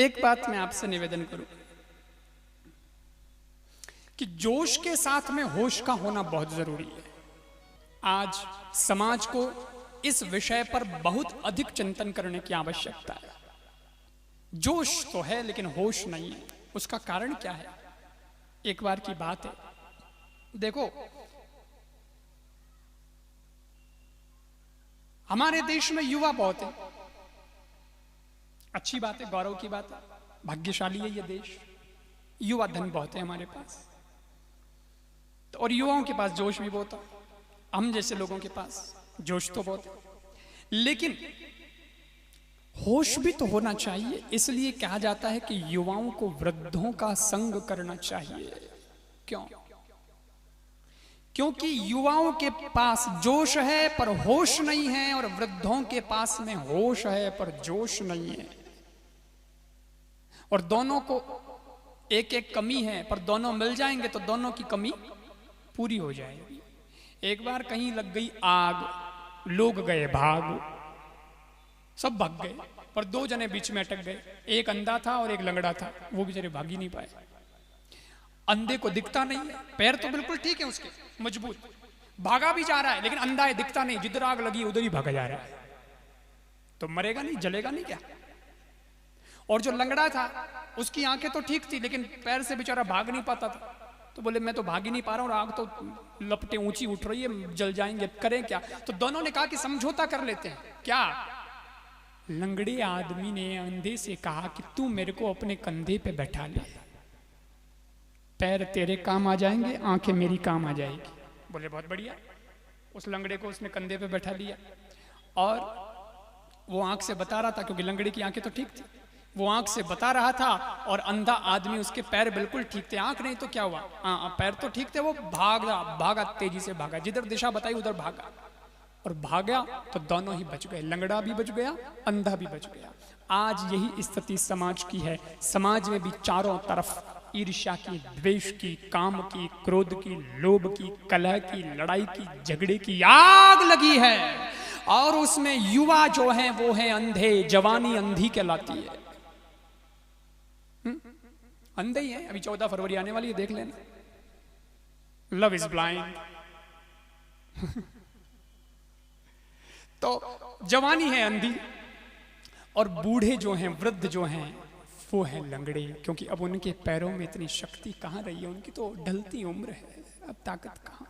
एक बात मैं आपसे निवेदन करूं कि जोश के साथ में होश का होना बहुत जरूरी है। आज समाज को इस विषय पर बहुत अधिक चिंतन करने की आवश्यकता है। जोश तो है लेकिन होश नहीं है। उसका कारण क्या है? एक बार की बात है, देखो हमारे देश में युवा बहुत है। अच्छी बात है, गौरव की बात है, भाग्यशाली है ये देश। युवा धन बहुत है हमारे पास, तो और युवाओं के पास जोश भी बहुत है। हम जैसे लोगों के पास जोश तो बहुत है, लेकिन होश भी तो होना चाहिए। इसलिए कहा जाता है कि युवाओं को वृद्धों का संग करना चाहिए। क्यों? क्योंकि युवाओं के पास जोश है पर होश नहीं है, और वृद्धों के पास में होश है पर जोश नहीं है। और दोनों को एक एक कमी है, पर दोनों मिल जाएंगे तो दोनों की कमी पूरी हो जाएगी। एक बार कहीं लग गई आग, लोग गए भाग, सब भाग गए, पर दो जने बीच में अटक गए। एक अंधा था और एक लंगड़ा था, वो बेचारे भाग ही नहीं पाए। अंधे को दिखता नहीं है, पैर तो बिल्कुल ठीक है उसके, मजबूत, भागा भी जा रहा है, लेकिन अंधा है, दिखता नहीं। जिधर आग लगी उधर ही भागा जा रहा है, तो मरेगा नहीं, जलेगा नहीं क्या? और जो लंगड़ा था उसकी आंखें तो ठीक थी, लेकिन पैर से बेचारा भाग नहीं पाता था। तो बोले मैं तो भाग ही नहीं पा रहा हूं, आग तो लपटें ऊंची उठ रही है, जल जाएंगे, करें क्या? तो दोनों ने कहा कि समझौता कर लेते हैं। क्या? लंगड़े आदमी ने अंधे से कहा कि तू मेरे को अपने कंधे पे बैठा ले, पैर तेरे काम आ जाएंगे, आंखें मेरी काम आ जाएगी। बोले बहुत बढ़िया। उस लंगड़े को उसने कंधे पे बैठा लिया, और वो आंख से बता रहा था, क्योंकि लंगड़े की आंखें तो ठीक थी, वो आंख से बता रहा था, और अंधा आदमी उसके पैर बिल्कुल ठीक थे। आंख नहीं तो क्या हुआ, पैर तो ठीक थे। वो भागा तेजी से भागा, जिधर दिशा बताई उधर भागा, और भागा तो दोनों ही बच गए। लंगड़ा भी बच गया, अंधा भी बच गया। आज यही स्थिति समाज की है। समाज में भी चारों तरफ ईर्ष्या की, द्वेष की, काम की, क्रोध की, लोभ की, कलह की, लड़ाई की, झगड़े की आग लगी है। और उसमें युवा जो हैं वो हैं अंधे, जवानी अंधी कहलाती है। अंधे ही है। अभी 14 फरवरी आने वाली है, देख लेना, लव इज ब्लाइंड। तो जवानी है अंधी, और बूढ़े जो हैं, वृद्ध जो हैं, वो है लंगड़े, क्योंकि अब उनके पैरों में इतनी शक्ति कहां रही है, उनकी तो ढलती उम्र है, अब ताकत कहां।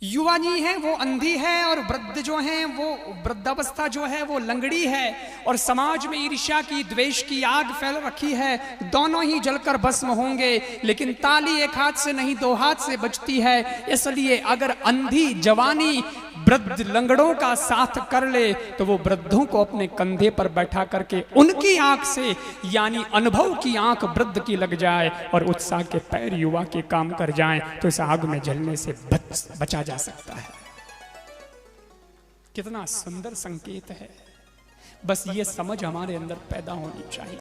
युवा जी है वो अंधी है, और वृद्ध जो हैं वो, वृद्धावस्था जो है वो लंगड़ी है। और समाज में ईर्ष्या की, द्वेष की आग फैल रखी है। दोनों ही जलकर भस्म होंगे, लेकिन ताली एक हाथ से नहीं दो हाथ से बजती है। इसलिए अगर अंधी जवानी वृद्ध लंगड़ों का साथ कर ले, तो वो वृद्धों को अपने कंधे पर बैठा करके उनकी आंख से, यानी अनुभव की आंख वृद्ध की लग जाए, और उत्साह के पैर युवा के काम कर जाएं, तो इस आग में जलने से बचा जा सकता है। कितना सुंदर संकेत है। बस ये समझ हमारे अंदर पैदा होनी चाहिए।